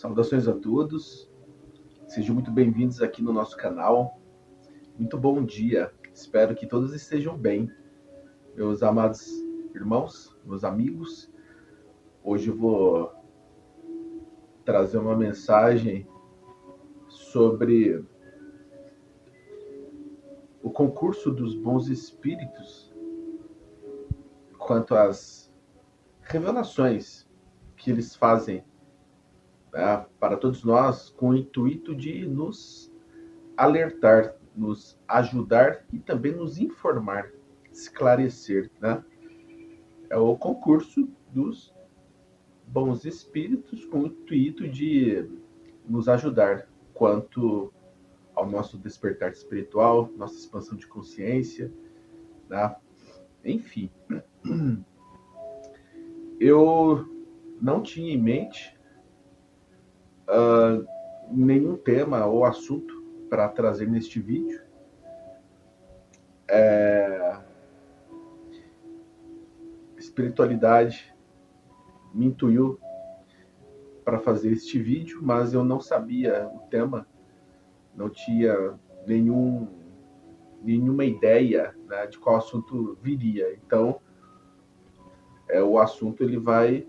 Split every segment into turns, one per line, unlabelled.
Saudações a todos, sejam muito bem-vindos aqui no nosso canal. Muito bom dia, espero que todos estejam bem. Meus amados irmãos, meus amigos, hoje eu vou trazer uma mensagem sobre o concurso dos bons espíritos quanto às revelações que eles fazem, né, para todos nós, com o intuito de nos alertar, nos ajudar e também nos informar, esclarecer, né? É o concurso dos bons espíritos com o intuito de nos ajudar quanto ao nosso despertar espiritual, nossa expansão de consciência, né? Enfim, eu não tinha em mente nenhum tema ou assunto para trazer neste vídeo. Espiritualidade me intuiu para fazer este vídeo, mas eu não sabia o tema, não tinha nenhuma ideia, né, de qual assunto viria. Então, o assunto ele vai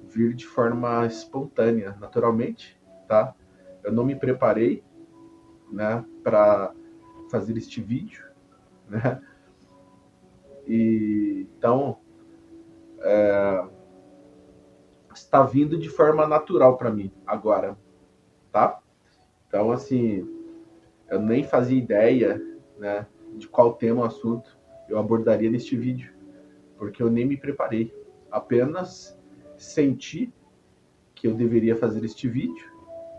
vir de forma espontânea, naturalmente, tá? Eu não me preparei, né, para fazer este vídeo, né? Então, está vindo de forma natural para mim agora, tá? Então, assim, eu nem fazia ideia, né, de qual tema o assunto eu abordaria neste vídeo, porque eu nem me preparei. Apenas senti que eu deveria fazer este vídeo,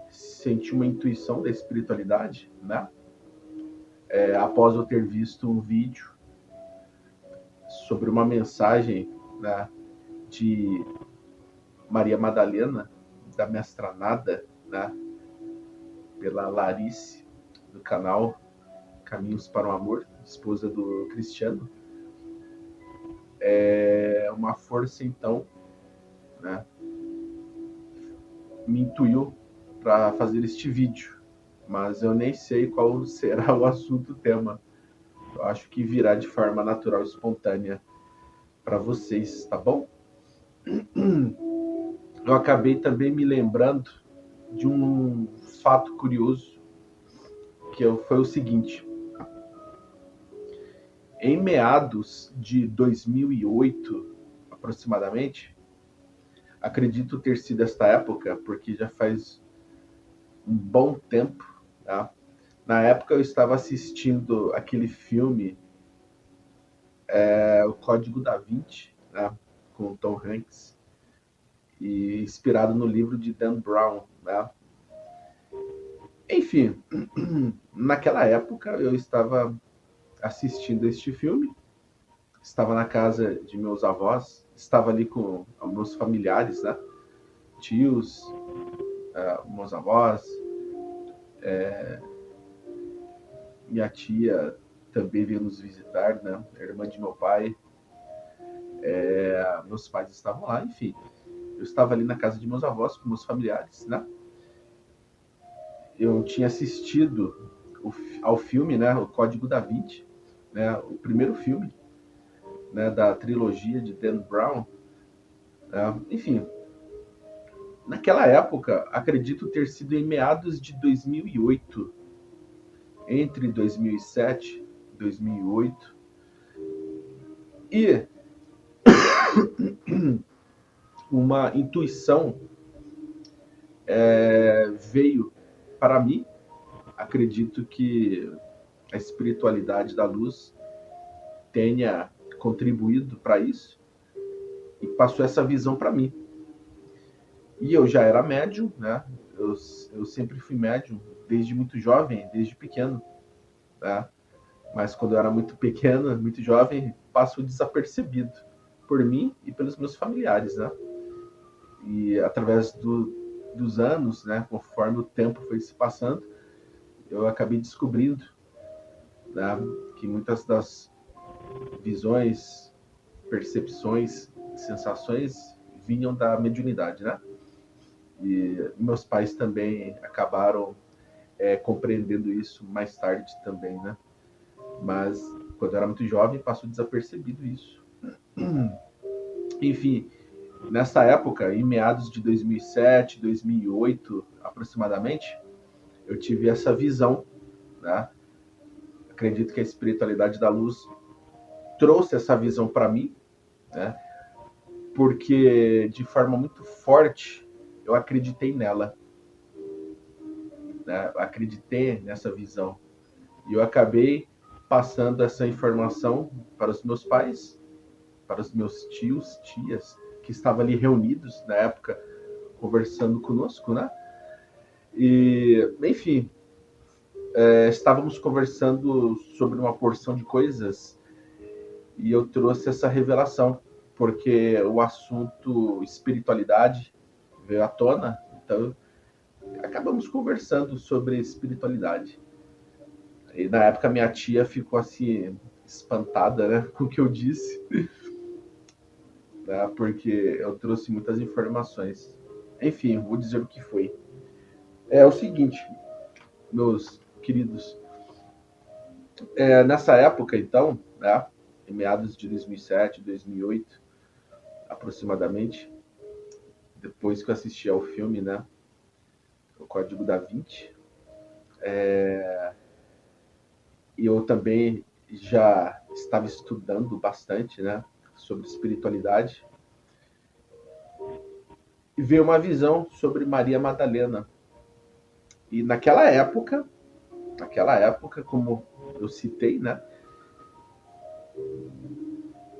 senti uma intuição da espiritualidade, né? Após eu ter visto um vídeo sobre uma mensagem, né, de Maria Madalena, da Mestra Nada, né, pela Larice, do canal Caminhos para o Amor, esposa do Cristiano. É uma força, então, né, me intuiu para fazer este vídeo, mas eu nem sei qual será o assunto, o tema. Eu acho que virá de forma natural e espontânea para vocês, tá bom? Eu acabei também me lembrando de um fato curioso, que foi o seguinte: em meados de 2008, aproximadamente, acredito ter sido esta época, porque já faz um bom tempo, tá? Na época eu estava assistindo aquele filme, O Código da Vinci, né, com Tom Hanks, e inspirado no livro de Dan Brown, né? Enfim, naquela época eu estava assistindo este filme, estava na casa de meus avós, estava ali com meus familiares, né? Tios, meus avós, minha tia também veio nos visitar, né? A irmã de meu pai, meus pais estavam lá, enfim. Eu estava ali na casa de meus avós com meus familiares, né? Eu tinha assistido ao filme, né? O Código da Vinci, né? O primeiro filme, né? Da trilogia de Dan Brown, né? Enfim, naquela época, acredito ter sido em meados de 2008, entre 2007 e 2008, e uma intuição veio para mim. Acredito que a espiritualidade da luz tenha contribuído para isso e passou essa visão para mim. E eu já era médium, né? Eu sempre fui médium desde muito jovem, desde pequeno, né? Mas quando eu era muito pequeno, muito jovem, passou desapercebido por mim e pelos meus familiares, né? E através dos anos, né, conforme o tempo foi se passando, eu acabei descobrindo, né, que muitas das visões, percepções, sensações vinham da mediunidade, né? E meus pais também acabaram compreendendo isso mais tarde também, né? Mas quando eu era muito jovem, passou desapercebido isso. Enfim, nessa época, em meados de 2007, 2008 aproximadamente, eu tive essa visão, né? Acredito que a espiritualidade da luz trouxe essa visão para mim, né? Porque de forma muito forte eu acreditei nela, né? Eu acreditei nessa visão e eu acabei passando essa informação para os meus pais, para os meus tios, tias que estavam ali reunidos na época conversando conosco, né? E enfim, estávamos conversando sobre uma porção de coisas e eu trouxe essa revelação, porque o assunto espiritualidade veio à tona, então acabamos conversando sobre espiritualidade. E na época minha tia ficou assim, espantada, né, com o que eu disse, né, porque eu trouxe muitas informações. Enfim, vou dizer o que foi. É o seguinte, meus queridos, nessa época então, né, em meados de 2007, 2008, aproximadamente, depois que eu assisti ao filme, né, O Código da Vinci, e eu também já estava estudando bastante, né, sobre espiritualidade, e veio uma visão sobre Maria Madalena. E naquela época, como eu citei, né,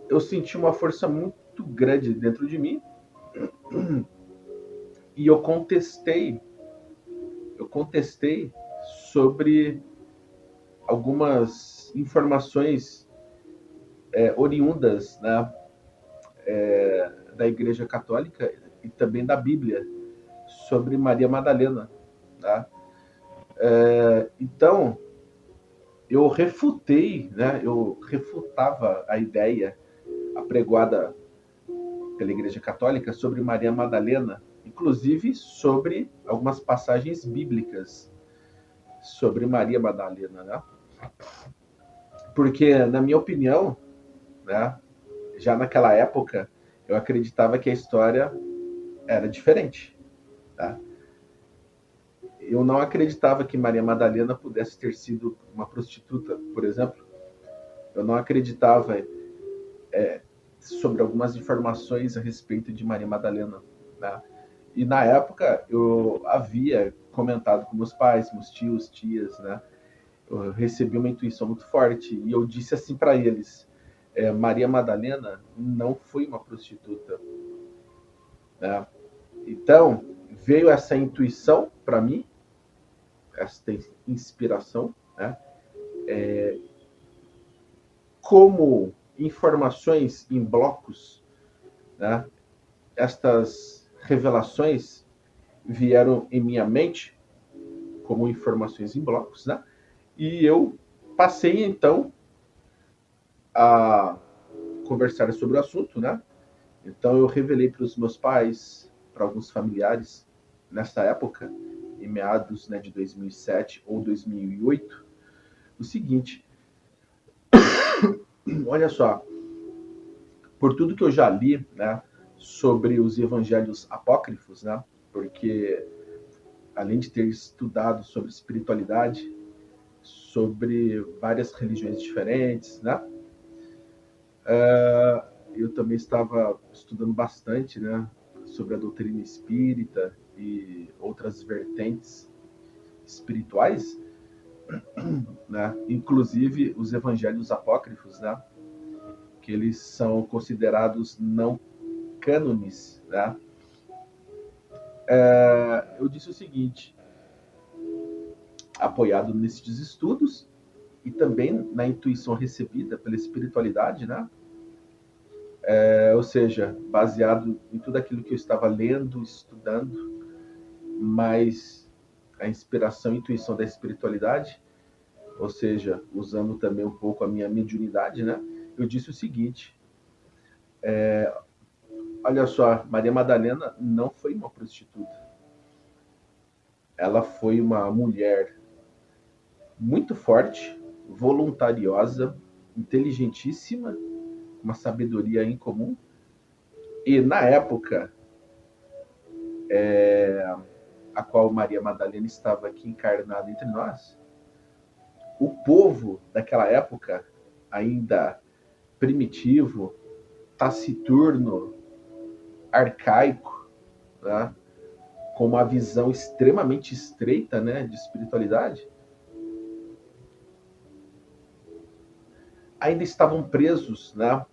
eu senti uma força muito grande dentro de mim e eu contestei sobre algumas informações oriundas, né, da Igreja Católica e também da Bíblia sobre Maria Madalena. Tá? Então, eu refutava a ideia apregoada pela Igreja Católica sobre Maria Madalena, inclusive sobre algumas passagens bíblicas sobre Maria Madalena, né? Porque, na minha opinião, né, já naquela época, eu acreditava que a história era diferente. Tá? Eu não acreditava que Maria Madalena pudesse ter sido uma prostituta, por exemplo. Eu não acreditava sobre algumas informações a respeito de Maria Madalena. Né? E na época eu havia comentado com meus pais, meus tios, tias, né? Eu recebi uma intuição muito forte e eu disse assim para eles: Maria Madalena não foi uma prostituta. Né? Então veio essa intuição para mim, esta inspiração, né? Como informações em blocos, né? Estas revelações vieram em minha mente como informações em blocos, né? E eu passei então a conversar sobre o assunto, né? Então eu revelei para os meus pais, para alguns familiares nessa época, em meados, né, de 2007 ou 2008, o seguinte: olha só, por tudo que eu já li, né, sobre os evangelhos apócrifos, né? Porque além de ter estudado sobre espiritualidade, sobre várias religiões diferentes, né? Eu também estava estudando bastante, né, sobre a doutrina espírita e outras vertentes espirituais, né? Inclusive os evangelhos apócrifos, né? Que eles são considerados não cânones, né? Eu disse o seguinte, apoiado nesses estudos e também na intuição recebida pela espiritualidade, né? Ou seja, baseado em tudo aquilo que eu estava lendo, estudando, mas a inspiração e intuição da espiritualidade, ou seja, usando também um pouco a minha mediunidade, né? Eu disse o seguinte: olha só, Maria Madalena não foi uma prostituta. ela foi uma mulher muito forte, voluntariosa, inteligentíssima, uma sabedoria incomum. E na época a qual Maria Madalena estava aqui encarnada entre nós, o povo daquela época, ainda primitivo, taciturno, arcaico, né, com uma visão extremamente estreita, né, de espiritualidade, ainda estavam presos, né,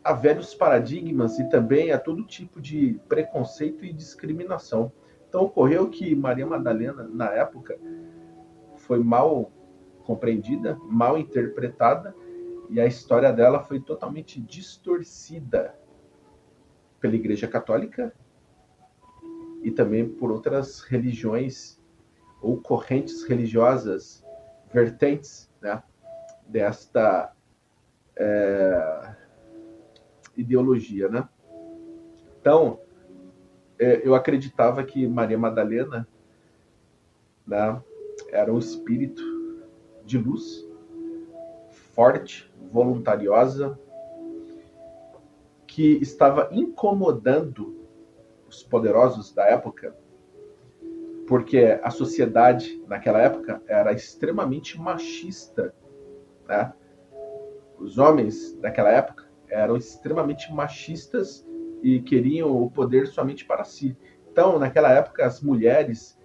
a velhos paradigmas e também a todo tipo de preconceito e discriminação. Então ocorreu que Maria Madalena, na época, foi mal compreendida, mal interpretada, e a história dela foi totalmente distorcida pela Igreja Católica e também por outras religiões ou correntes religiosas, vertentes, né, desta ideologia, né? Então, eu acreditava que Maria Madalena, né, era um espírito de luz, forte, voluntariosa, que estava incomodando os poderosos da época, porque a sociedade naquela época era extremamente machista, né? Os homens daquela época eram extremamente machistas e queriam o poder somente para si. Então, naquela época, as mulheres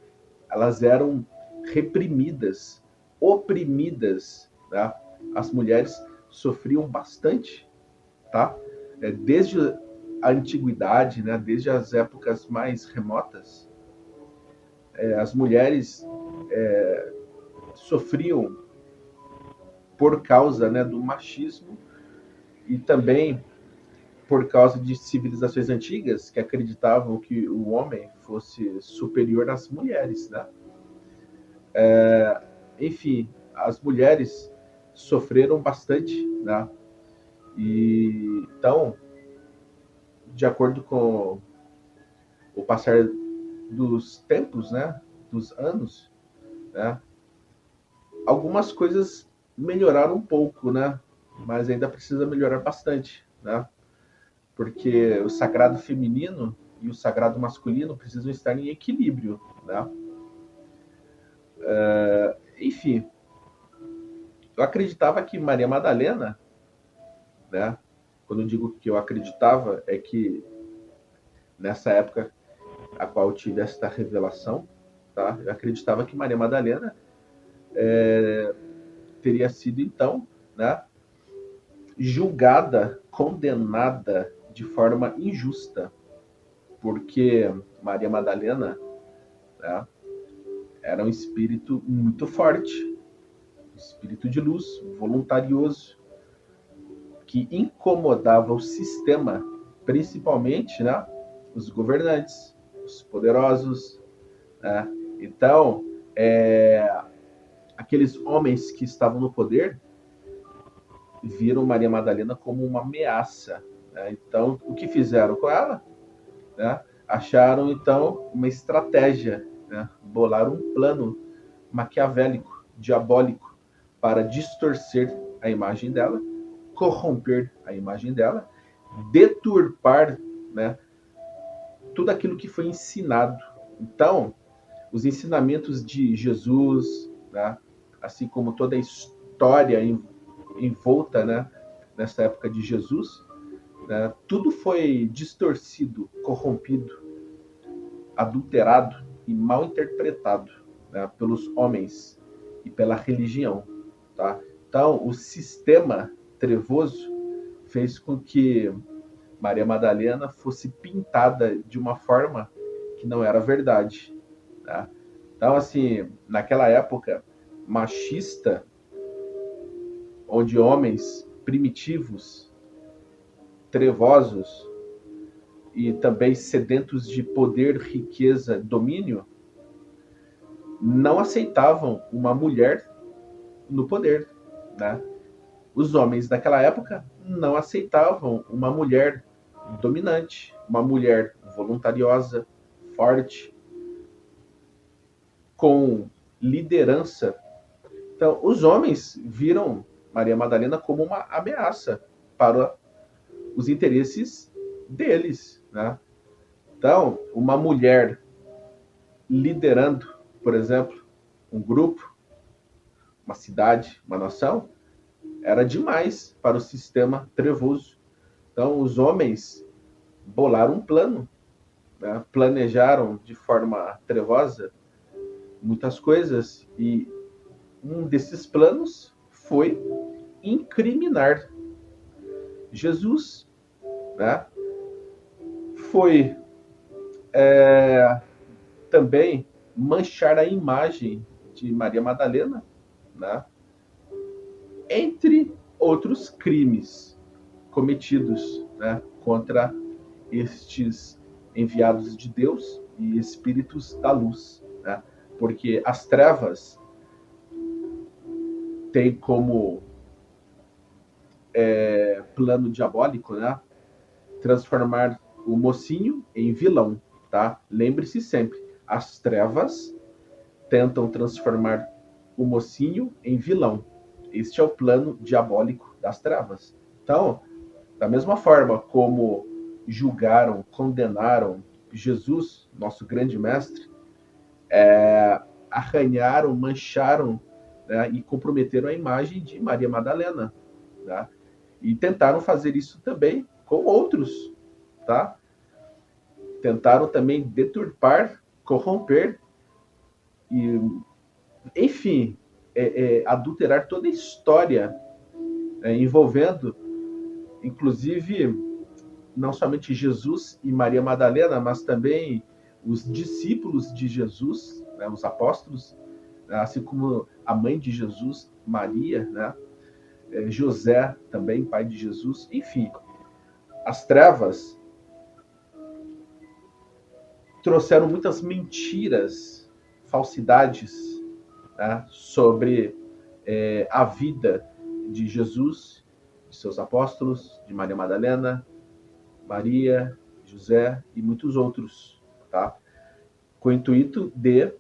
elas eram reprimidas, oprimidas, né? As mulheres sofriam bastante, tá? Desde a antiguidade, né? Desde as épocas mais remotas, as mulheres sofriam por causa, né, do machismo e também por causa de civilizações antigas que acreditavam que o homem fosse superior às mulheres, né? Enfim, as mulheres sofreram bastante, né? E então, de acordo com o passar dos tempos, né, dos anos, né, algumas coisas melhoraram um pouco, né? Mas ainda precisa melhorar bastante, né? Porque o sagrado feminino e o sagrado masculino precisam estar em equilíbrio, né? Enfim, eu acreditava que Maria Madalena, né? Quando eu digo que eu acreditava, é que nessa época a qual eu tive esta revelação, tá? Eu acreditava que Maria Madalena teria sido então, né, julgada, condenada de forma injusta, porque Maria Madalena, né, era um espírito muito forte, um espírito de luz, voluntarioso, que incomodava o sistema, principalmente, né, os governantes, os poderosos, né? Então, aqueles homens que estavam no poder viram Maria Madalena como uma ameaça, né? Então, o que fizeram com ela? Né? Acharam, então, uma estratégia, né? Bolaram um plano maquiavélico, diabólico, para distorcer a imagem dela, corromper a imagem dela, deturpar, né, tudo aquilo que foi ensinado. Então, os ensinamentos de Jesus, né, assim como toda a história envolta, né, nessa época de Jesus, né, tudo foi distorcido, corrompido, adulterado e mal interpretado, né, pelos homens e pela religião. Tá? Então, o sistema trevoso fez com que Maria Madalena fosse pintada de uma forma que não era verdade. Tá? Então, assim, naquela época machista, onde homens primitivos, trevosos e também sedentos de poder, riqueza, domínio, não aceitavam uma mulher no poder, né? Os homens daquela época não aceitavam uma mulher dominante, uma mulher voluntariosa, forte, com liderança. Então, os homens viram Maria Madalena como uma ameaça para os interesses deles, né? Então, uma mulher liderando, por exemplo, um grupo, uma cidade, uma nação, era demais para o sistema trevoso. Então, os homens bolaram um plano, né? Planejaram de forma trevosa muitas coisas, e um desses planos foi incriminar Jesus, né? Foi também manchar a imagem de Maria Madalena, né? Entre outros crimes cometidos, né, contra estes enviados de Deus e espíritos da luz, né? Porque as trevas têm como plano diabólico, né, transformar o mocinho em vilão, tá? Lembre-se sempre, as trevas tentam transformar o mocinho em vilão. Este é o plano diabólico das trevas. Então, da mesma forma como julgaram, condenaram Jesus, nosso grande mestre, arranharam, mancharam, né, e comprometeram a imagem de Maria Madalena, tá? E tentaram fazer isso também com outros, tá? Tentaram também deturpar, corromper e, enfim, adulterar toda a história, envolvendo, inclusive, não somente Jesus e Maria Madalena, mas também os discípulos de Jesus, né, os apóstolos, né, assim como a mãe de Jesus, Maria, né, José também, pai de Jesus. Enfim, as trevas trouxeram muitas mentiras, falsidades, né, sobre a vida de Jesus, de seus apóstolos, de Maria Madalena, Maria, José e muitos outros, tá? Com o intuito de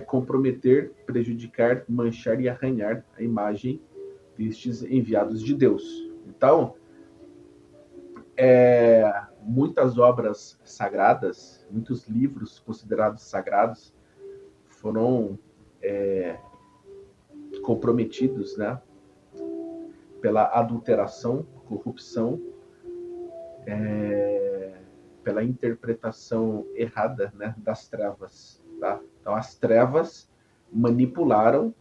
comprometer, prejudicar, manchar e arranhar a imagem destes enviados de Deus. Então, muitas obras sagradas, muitos livros considerados sagrados foram comprometidos, né, pela adulteração, corrupção, pela interpretação errada, né, das trevas, tá? Então, as trevas manipularam,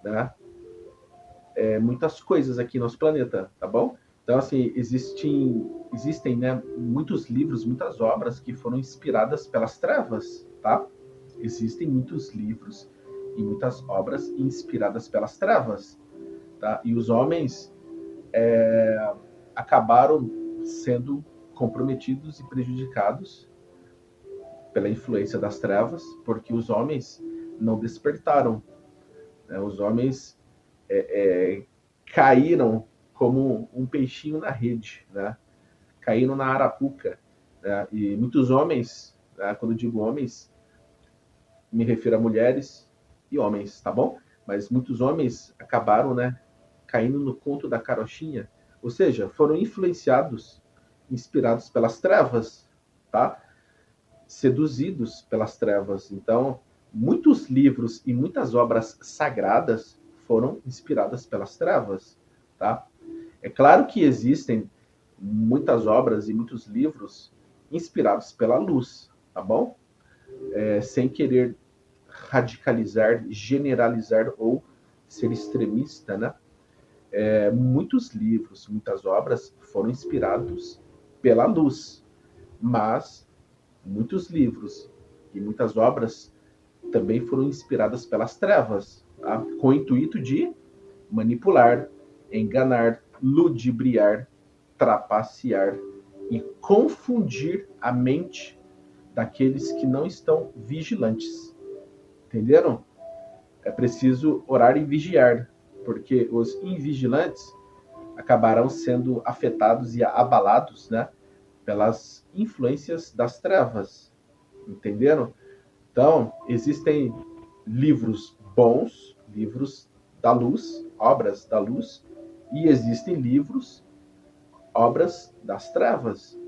né, muitas coisas aqui no nosso planeta, tá bom? Então, assim, existem, né, muitos livros, muitas obras que foram inspiradas pelas trevas, tá? Existem muitos livros e muitas obras inspiradas pelas trevas, tá? E os homens acabaram sendo comprometidos e prejudicados pela influência das trevas, porque os homens não despertaram, né? Os homens caíram como um peixinho na rede, né? Caíram na arapuca, né? E muitos homens, né? Quando eu digo homens, me refiro a mulheres e homens, tá bom? Mas muitos homens acabaram, né, caindo no conto da carochinha, ou seja, foram influenciados, inspirados pelas trevas, tá? Seduzidos pelas trevas. Então, muitos livros e muitas obras sagradas foram inspiradas pelas trevas, tá? É claro que existem muitas obras e muitos livros inspirados pela luz, tá bom? Sem querer radicalizar, generalizar ou ser extremista, né? Muitos livros, muitas obras foram inspirados pela luz, mas muitos livros e muitas obras também foram inspiradas pelas trevas, tá? Com o intuito de manipular, enganar, ludibriar, trapacear e confundir a mente daqueles que não estão vigilantes. Entenderam? É preciso orar e vigiar, porque os invigilantes acabarão sendo afetados e abalados, né, pelas influências das trevas. Entenderam? Então, existem livros bons, livros da luz, obras da luz, e existem livros, obras das trevas,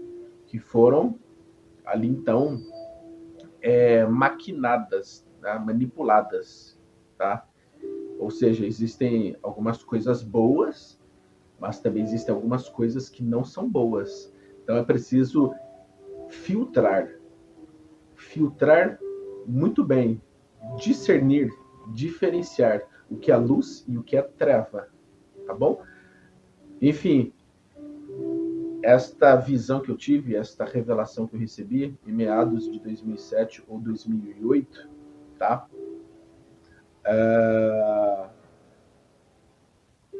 que foram ali então maquinadas, né, manipuladas, tá? Ou seja, existem algumas coisas boas, mas também existem algumas coisas que não são boas. Então é preciso filtrar, filtrar muito bem, discernir, diferenciar o que é luz e o que é treva, tá bom? Enfim, esta visão que eu tive, esta revelação que eu recebi em meados de 2007 ou 2008, tá?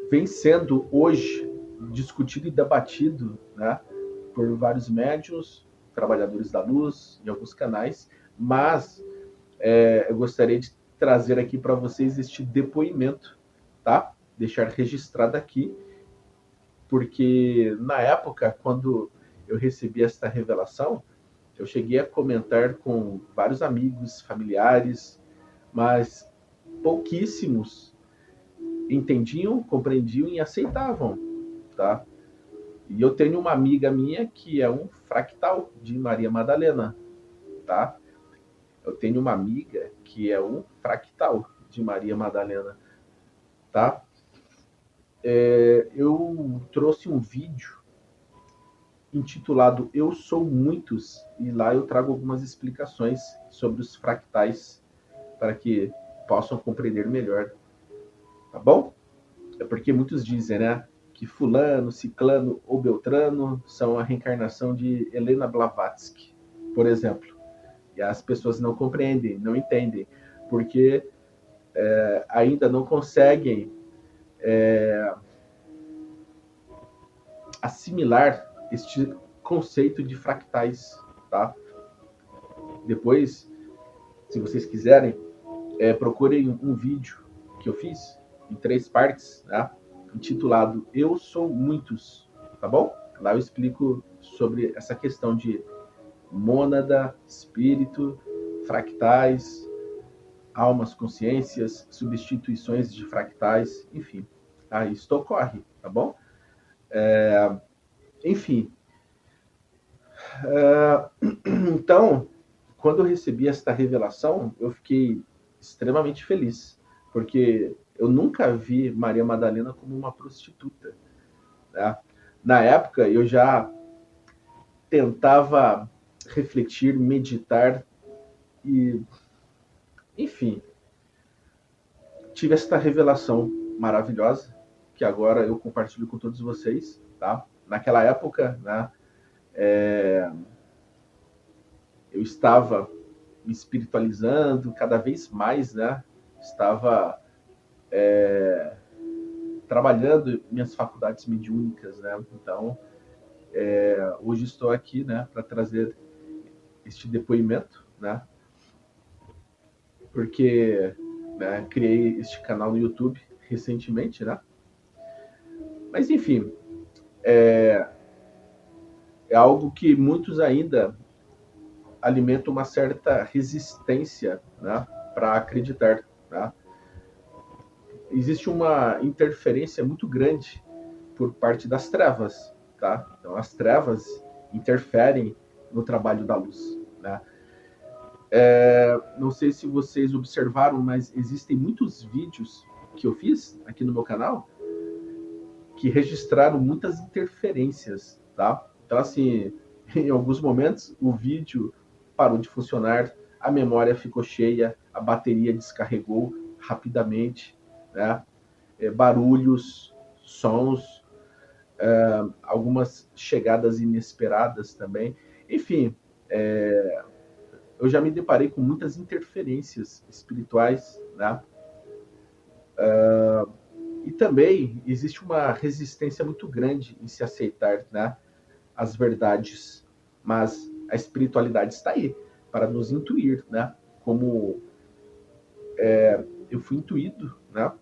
Vem sendo hoje discutido e debatido, né, por vários médiuns, trabalhadores da luz, em alguns canais, mas eu gostaria de trazer aqui para vocês este depoimento, tá? Deixar registrado aqui, porque na época, quando eu recebi esta revelação, eu cheguei a comentar com vários amigos, familiares, mas pouquíssimos entendiam, compreendiam e aceitavam, tá? E eu tenho uma amiga minha que é um fractal de Maria Madalena, tá? Eu tenho uma amiga que é um fractal de Maria Madalena, tá? Eu trouxe um vídeo intitulado Eu Sou Muitos, e lá eu trago algumas explicações sobre os fractais para que possam compreender melhor, tá bom? É porque muitos dizem, né, que fulano, ciclano ou beltrano são a reencarnação de Helena Blavatsky, por exemplo. E as pessoas não compreendem, não entendem, porque ainda não conseguem assimilar este conceito de fractais, tá? Depois, se vocês quiserem, procurem um vídeo que eu fiz em 3 partes, né? Intitulado Eu Sou Muitos, tá bom? Lá eu explico sobre essa questão de mônada, espírito, fractais, almas, consciências, substituições de fractais, enfim. Isso ocorre, tá bom? Enfim. Então, quando eu recebi esta revelação, eu fiquei extremamente feliz, porque eu nunca vi Maria Madalena como uma prostituta, né? Na época, eu já tentava refletir, meditar e, enfim, tive esta revelação maravilhosa que agora eu compartilho com todos vocês, tá? Naquela época, né, eu estava me espiritualizando cada vez mais, né? Estava trabalhando minhas faculdades mediúnicas, né? Então, hoje estou aqui, né, para trazer este depoimento, né? Porque, né, criei este canal no YouTube recentemente, né? Mas enfim, é algo que muitos ainda alimentam uma certa resistência, né, para acreditar, né? Existe uma interferência muito grande por parte das trevas, tá? Então as trevas interferem no trabalho da luz, né? Não sei se vocês observaram, mas existem muitos vídeos que eu fiz aqui no meu canal que registraram muitas interferências, tá? Então, assim, em alguns momentos o vídeo parou de funcionar, a memória ficou cheia, a bateria descarregou rapidamente, né? Barulhos, sons, algumas chegadas inesperadas também. Enfim, eu já me deparei com muitas interferências espirituais, né? E também existe uma resistência muito grande em se aceitar, né, as verdades, mas a espiritualidade está aí para nos intuir, né? Como eu fui intuído, né?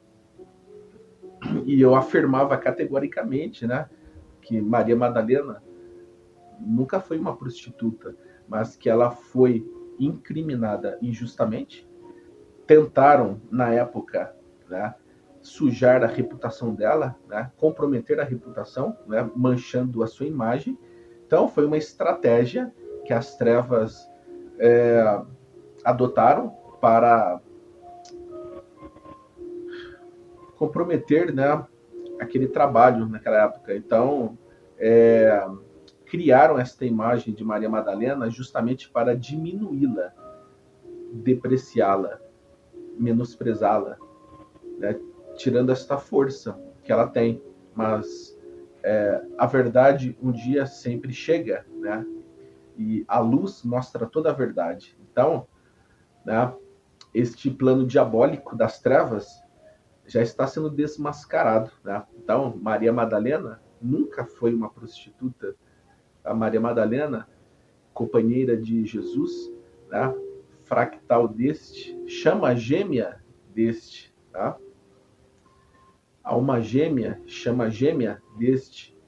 E eu afirmava categoricamente, né, que Maria Madalena nunca foi uma prostituta, mas que ela foi incriminada injustamente, tentaram, na época, né, sujar a reputação dela, né, comprometer a reputação, né, manchando a sua imagem. Então, foi uma estratégia que as trevas adotaram para comprometer, né, aquele trabalho naquela época. Então, criaram esta imagem de Maria Madalena justamente para diminuí-la, depreciá-la, menosprezá-la, né, tirando esta força que ela tem. Mas a verdade um dia sempre chega, né? E a luz mostra toda a verdade. Então, né, este plano diabólico das trevas já está sendo desmascarado, né? Então, Maria Madalena nunca foi uma prostituta. A Maria Madalena, companheira de Jesus, né? Fractal deste, chama gêmea deste, tá? Alma gêmea, chama gêmea deste.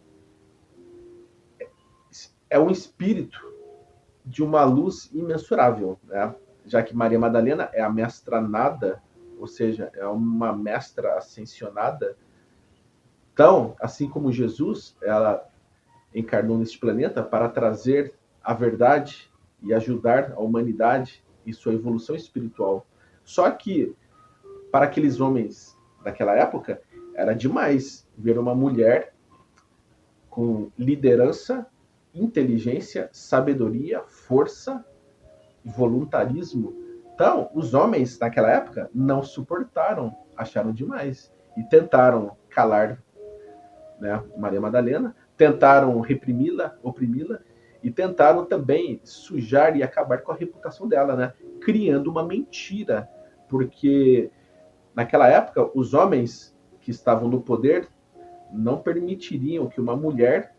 É um espírito de uma luz imensurável, né? Já que Maria Madalena é a mestra nada, ou seja, é uma mestra ascensionada. Então, assim como Jesus, ela encarnou neste planeta para trazer a verdade e ajudar a humanidade em sua evolução espiritual. Só que, para aqueles homens daquela época, era demais ver uma mulher com liderança, inteligência, sabedoria, força, voluntarismo. Então, os homens naquela época não suportaram, acharam demais e tentaram calar, né, Maria Madalena, tentaram reprimi-la, oprimi-la e tentaram também sujar e acabar com a reputação dela, né, criando uma mentira, porque naquela época os homens que estavam no poder não permitiriam que uma mulher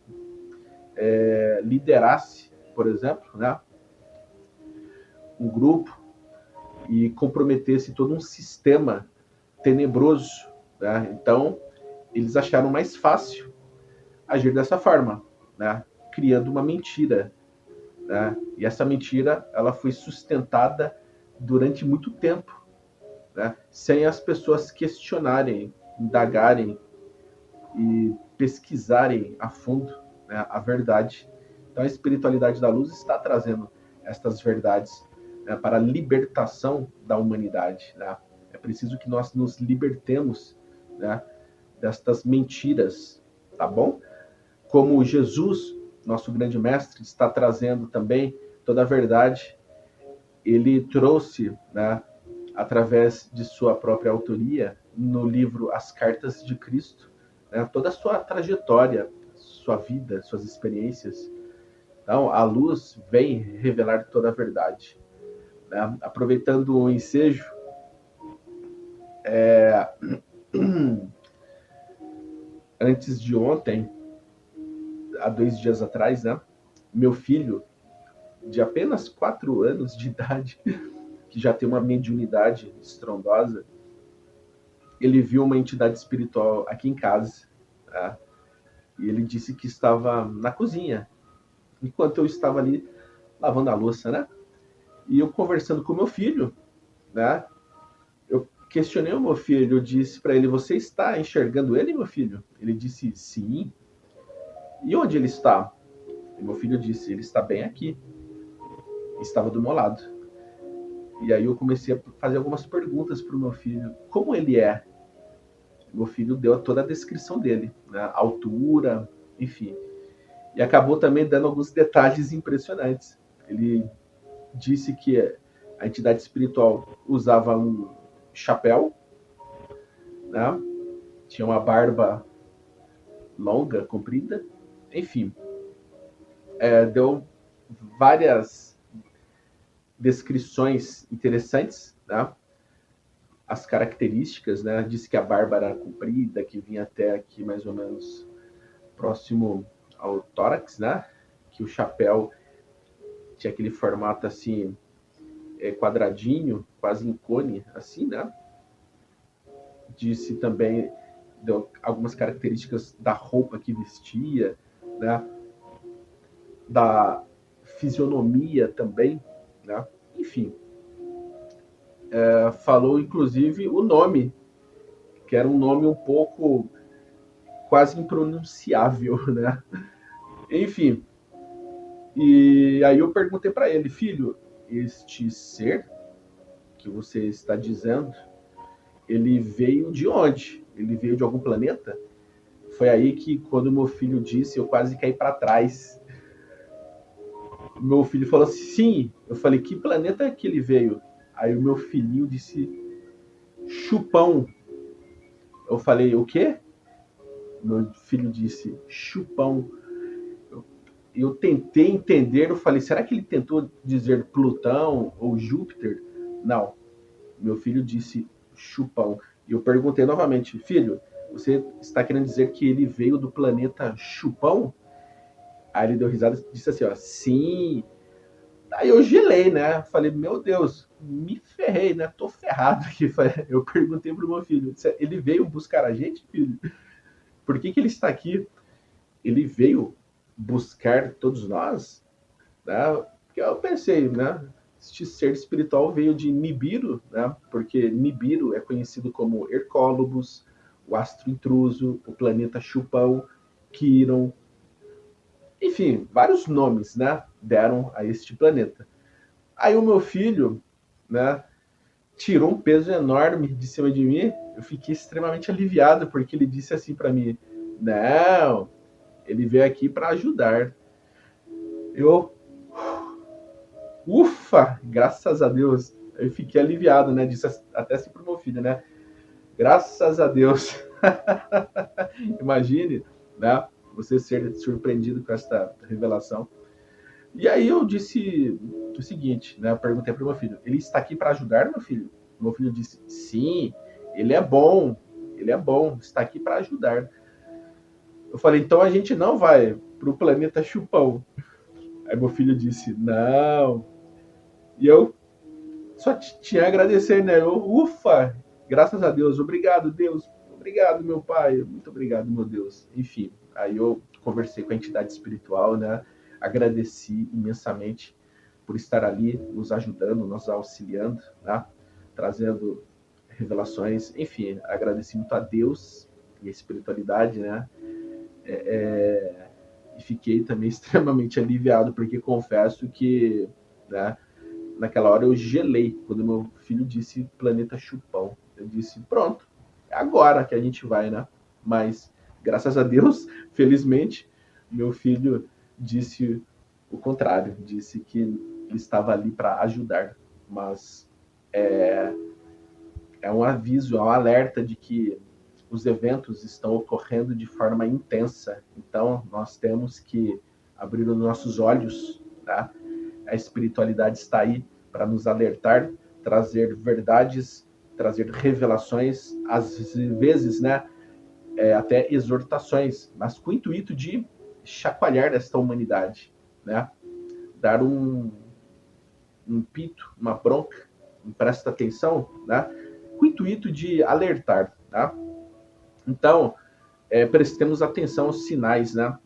liderasse, por exemplo, né, um grupo e comprometesse todo um sistema tenebroso, né? Então, eles acharam mais fácil agir dessa forma, né? Criando uma mentira, né? E essa mentira, ela foi sustentada durante muito tempo, né? Sem as pessoas questionarem, indagarem e pesquisarem a fundo, né, a verdade. Então, a espiritualidade da luz está trazendo estas verdades, né, para a libertação da humanidade, né? É preciso que nós nos libertemos, né, destas mentiras, tá bom? Como Jesus, nosso grande mestre, está trazendo também toda a verdade, ele trouxe, né, através de sua própria autoria, no livro As Cartas de Cristo, né, toda a sua trajetória, sua vida, suas experiências. Então, a luz vem revelar toda a verdade. Né? Aproveitando o ensejo, antes de ontem, há 2 dias atrás, né, meu filho, de apenas 4 anos de idade, que já tem uma mediunidade estrondosa, ele viu uma entidade espiritual aqui em casa, tá? E ele disse que estava na cozinha, enquanto eu estava ali lavando a louça, né? E eu conversando com meu filho, né? Eu questionei o meu filho, eu disse para ele: "Você está enxergando ele, meu filho?" Ele disse: "Sim." "E onde ele está?" E meu filho disse: "Ele está bem aqui." Estava do meu lado. E aí eu comecei a fazer algumas perguntas para o meu filho: como ele é? Meu filho deu toda a descrição dele, né? Altura, enfim. E acabou também dando alguns detalhes impressionantes. Ele disse que a entidade espiritual usava um chapéu, né? Tinha uma barba longa, comprida, enfim. Deu várias descrições interessantes, né? As características, né? Disse que a barba era comprida, que vinha até aqui mais ou menos próximo ao tórax, né? Que o chapéu tinha aquele formato assim, quadradinho, quase em cone, assim, né? Disse também, deu algumas características da roupa que vestia, né? Da fisionomia também, né? enfim, falou inclusive o nome, que era um nome um pouco quase impronunciável, né? Enfim, e aí eu perguntei para ele, filho, este ser que você está dizendo, ele veio de onde? Ele veio de algum planeta? Foi aí que, quando meu filho disse, eu quase caí para trás. Meu filho falou assim, sim. Eu falei, que planeta é que ele veio? Aí o meu filhinho disse, Chupão. Eu falei, o quê? Meu filho disse, Chupão. Eu tentei entender, eu falei, será que ele tentou dizer Plutão ou Júpiter? Não. Meu filho disse Chupão. E eu perguntei novamente, filho, você está querendo dizer que ele veio do planeta Chupão? Aí ele deu risada e disse assim, ó, sim. Aí eu gelei, né? Falei, meu Deus, me ferrei, né? Tô ferrado aqui. Eu perguntei pro meu filho, ele veio buscar a gente, filho? Por que ele está aqui? Ele veio buscar todos nós? Né? Porque eu pensei, né? Este ser espiritual veio de Nibiru, né? Porque Nibiru é conhecido como Hercólobos, o astro intruso, o planeta Chupão, Quiron, enfim, vários nomes, né? Deram a este planeta. Aí o meu filho, né? Tirou um peso enorme de cima de mim. Eu fiquei extremamente aliviado porque ele disse assim para mim: não, ele veio aqui para ajudar. Eu, ufa, graças a Deus. Eu fiquei aliviado, né? Disse até assim pro meu filho, né? Graças a Deus. Imagine, né? Você ser surpreendido com esta revelação. E aí eu disse o seguinte, né? Eu perguntei pro meu filho: ele está aqui para ajudar, meu filho? Meu filho disse: sim, ele é bom, está aqui para ajudar. Eu falei: então a gente não vai pro planeta Chupão. Aí meu filho disse: não. E eu só tinha a agradecer, né? Ufa, graças a Deus, obrigado, Deus, obrigado, meu pai, muito obrigado, meu Deus. Enfim, aí eu conversei com a entidade espiritual, né? Agradeci imensamente por estar ali, nos ajudando, nos auxiliando, né? Trazendo revelações. Enfim, agradeci muito a Deus e a espiritualidade, né? E fiquei também extremamente aliviado, porque confesso que, né, naquela hora eu gelei quando meu filho disse planeta Chupão. Eu disse, pronto, é agora que a gente vai, né? Mas, graças a Deus, felizmente, meu filho disse o contrário, disse que ele estava ali para ajudar. Mas é um aviso, é um alerta de que os eventos estão ocorrendo de forma intensa. Então, nós temos que abrir os nossos olhos, tá? A espiritualidade está aí para nos alertar, trazer verdades, trazer revelações, às vezes, né, até exortações, mas com o intuito de chacoalhar esta humanidade, né? Dar um pito, uma bronca, presta atenção, né? Com o intuito de alertar, tá? Então, prestemos atenção aos sinais, né?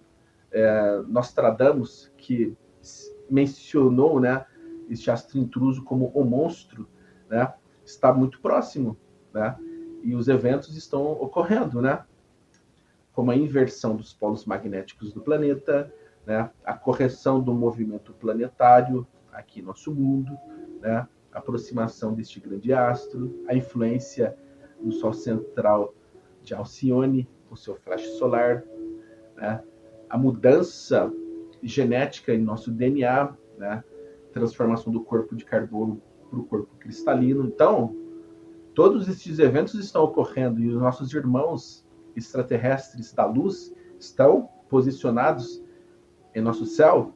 Nostradamus, que mencionou, né, este astro intruso como o monstro, né, está muito próximo, né, e os eventos estão ocorrendo, né, como a inversão dos polos magnéticos do planeta, né, a correção do movimento planetário aqui em nosso mundo, né, a aproximação deste grande astro, a influência do Sol central de Alcione, o seu flash solar, né, a mudança genética em nosso DNA, né, transformação do corpo de carbono para o corpo cristalino. Então, todos esses eventos estão ocorrendo e os nossos irmãos extraterrestres da luz estão posicionados em nosso céu,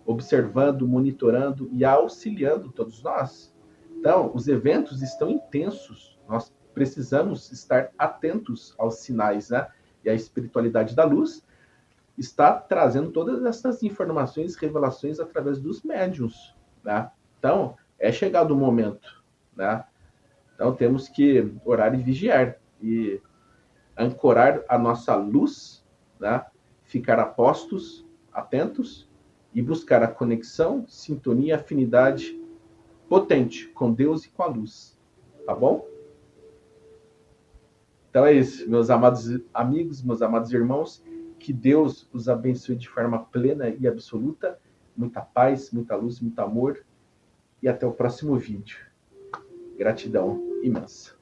observando, monitorando e auxiliando todos nós. Então, os eventos estão intensos. Nós precisamos estar atentos aos sinais, né? E a espiritualidade da luz está trazendo todas essas informações, revelações através dos médiuns, né? Então, é chegado o momento, né? Então, temos que orar e vigiar e ancorar a nossa luz, né? Ficar a postos, atentos e buscar a conexão, sintonia, afinidade potente, com Deus e com a luz. Tá bom? Então é isso, meus amados amigos, meus amados irmãos. Que Deus os abençoe de forma plena e absoluta. Muita paz, muita luz, muito amor. E até o próximo vídeo. Gratidão imensa.